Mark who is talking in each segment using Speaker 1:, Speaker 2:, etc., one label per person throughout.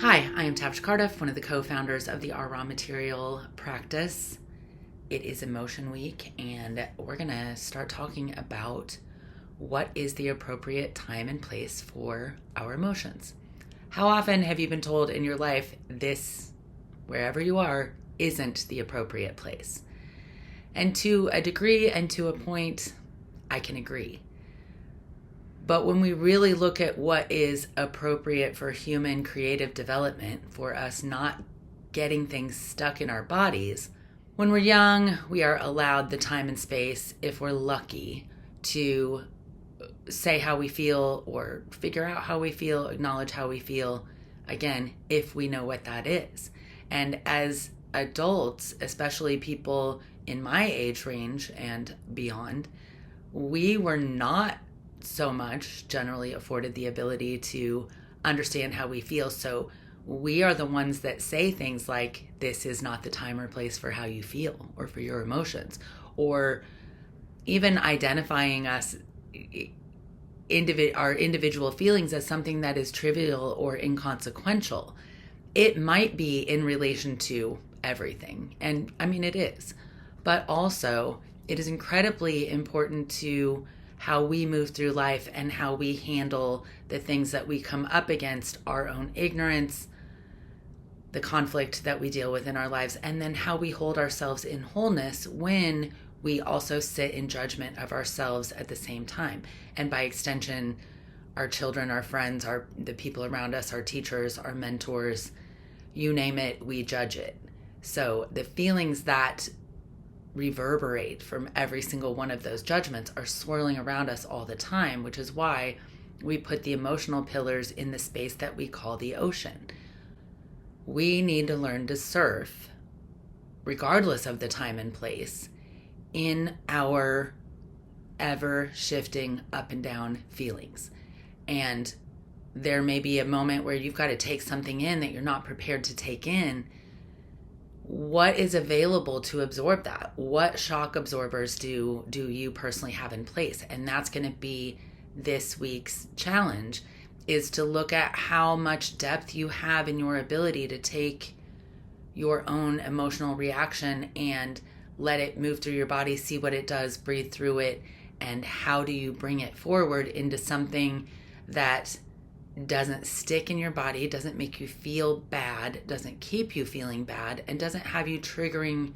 Speaker 1: Hi, I am Tavish Cardiff, one of the co-founders of the Our Raw Material practice. It is Emotion Week, and we're going to start talking about what is the appropriate time and place for our emotions. How often have you been told in your life this, wherever you are, isn't the appropriate place? And to a degree and to a point, I can agree. But when we really look at what is appropriate for human creative development, for us not getting things stuck in our bodies, when we're young, we are allowed the time and space, if we're lucky, to say how we feel or figure out how we feel, acknowledge how we feel, again, if we know what that is. And as adults, especially people in my age range and beyond, we were not so much generally afforded the ability to understand how we feel. So we are the ones that say things like, this is not the time or place for how you feel or for your emotions, or even identifying us, our individual feelings, as something that is trivial or inconsequential. It might be in relation to everything. And I mean, it is, but also it is incredibly important to how we move through life and how we handle the things that we come up against, our own ignorance, the conflict that we deal with in our lives, and then how we hold ourselves in wholeness when we also sit in judgment of ourselves at the same time. And by extension, our children, our friends, the people around us, our teachers, our mentors, you name it, we judge it. So the feelings that reverberate from every single one of those judgments are swirling around us all the time, which is why we put the emotional pillars in the space that we call the ocean. We need to learn to surf, regardless of the time and place, in our ever-shifting up and down feelings. And there may be a moment where you've got to take something in that you're not prepared to take in. What is available to absorb that? What shock absorbers do you personally have in place? And that's going to be this week's challenge, is to look at how much depth you have in your ability to take your own emotional reaction and let it move through your body, see what it does, breathe through it, and how do you bring it forward into something that doesn't stick in your body, doesn't make you feel bad, doesn't keep you feeling bad, and doesn't have you triggering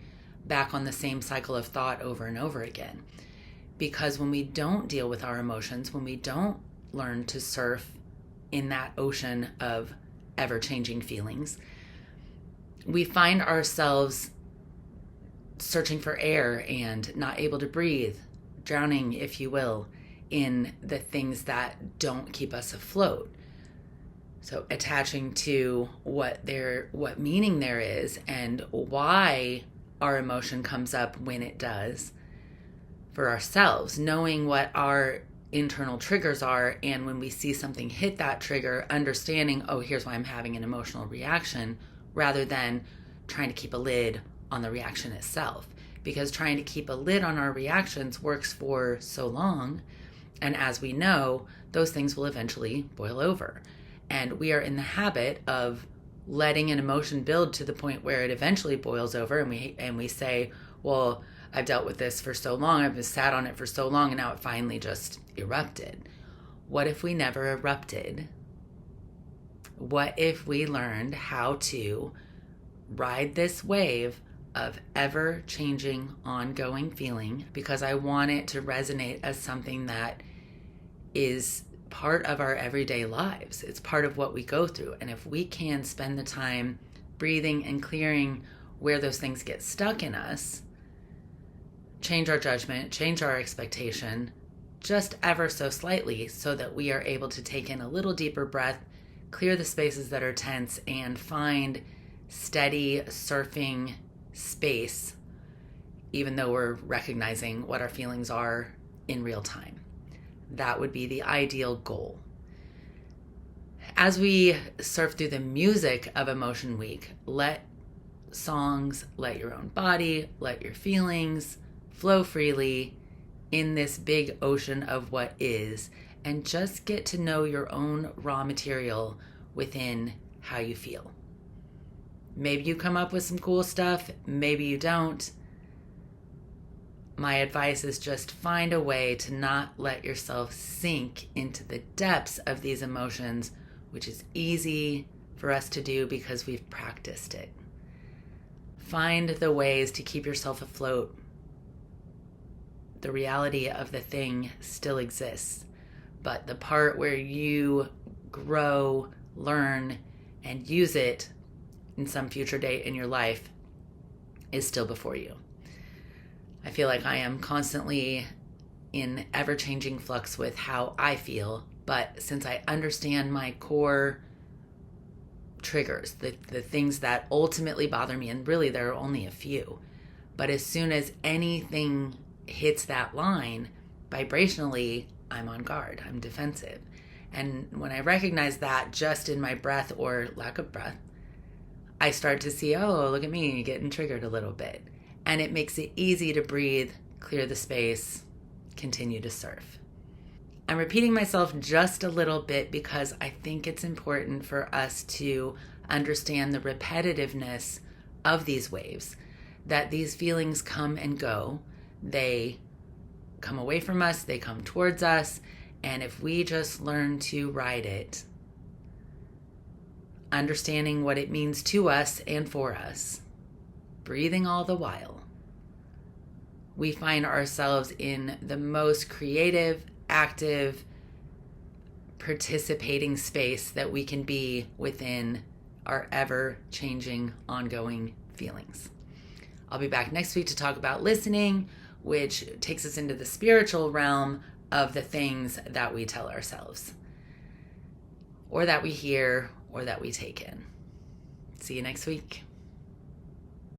Speaker 1: back on the same cycle of thought over and over again. Because when we don't deal with our emotions, when we don't learn to surf in that ocean of ever-changing feelings, we find ourselves searching for air and not able to breathe, drowning, if you will, in the things that don't keep us afloat. So attaching to what meaning there is and why our emotion comes up when it does for ourselves, knowing what our internal triggers are, and when we see something hit that trigger, understanding, oh, here's why I'm having an emotional reaction, rather than trying to keep a lid on the reaction itself. Because trying to keep a lid on our reactions works for so long, and as we know, those things will eventually boil over. And we are in the habit of letting an emotion build to the point where it eventually boils over, and we say, well, I've dealt with this for so long, I've sat on it for so long, and now it finally just erupted. What if we never erupted? What if we learned how to ride this wave of ever-changing, ongoing feeling? Because I want it to resonate as something that is part of our everyday lives. It's part of what we go through. And if we can spend the time breathing and clearing where those things get stuck in us, change our judgment, change our expectation, just ever so slightly, so that we are able to take in a little deeper breath, clear the spaces that are tense, and find steady surfing space, even though we're recognizing what our feelings are in real time. That would be the ideal goal. As we surf through the music of Emotion Week, let songs, let your own body, let your feelings flow freely in this big ocean of what is, and just get to know your own raw material within how you feel. Maybe you come up with some cool stuff, maybe you don't. My advice is just find a way to not let yourself sink into the depths of these emotions, which is easy for us to do because we've practiced it. Find the ways to keep yourself afloat. The reality of the thing still exists, but the part where you grow, learn, and use it in some future date in your life is still before you. I feel like I am constantly in ever-changing flux with how I feel, but since I understand my core triggers, the things that ultimately bother me, and really there are only a few, but as soon as anything hits that line, vibrationally, I'm on guard, I'm defensive. And when I recognize that just in my breath or lack of breath, I start to see, oh, look at me getting triggered a little bit. And it makes it easy to breathe, clear the space, continue to surf. I'm repeating myself just a little bit because I think it's important for us to understand the repetitiveness of these waves, that these feelings come and go. They come away from us, they come towards us, and if we just learn to ride it, understanding what it means to us and for us, breathing all the while, we find ourselves in the most creative, active, participating space that we can be within our ever-changing, ongoing feelings. I'll be back next week to talk about listening, which takes us into the spiritual realm of the things that we tell ourselves, or that we hear, or that we take in. See you next week.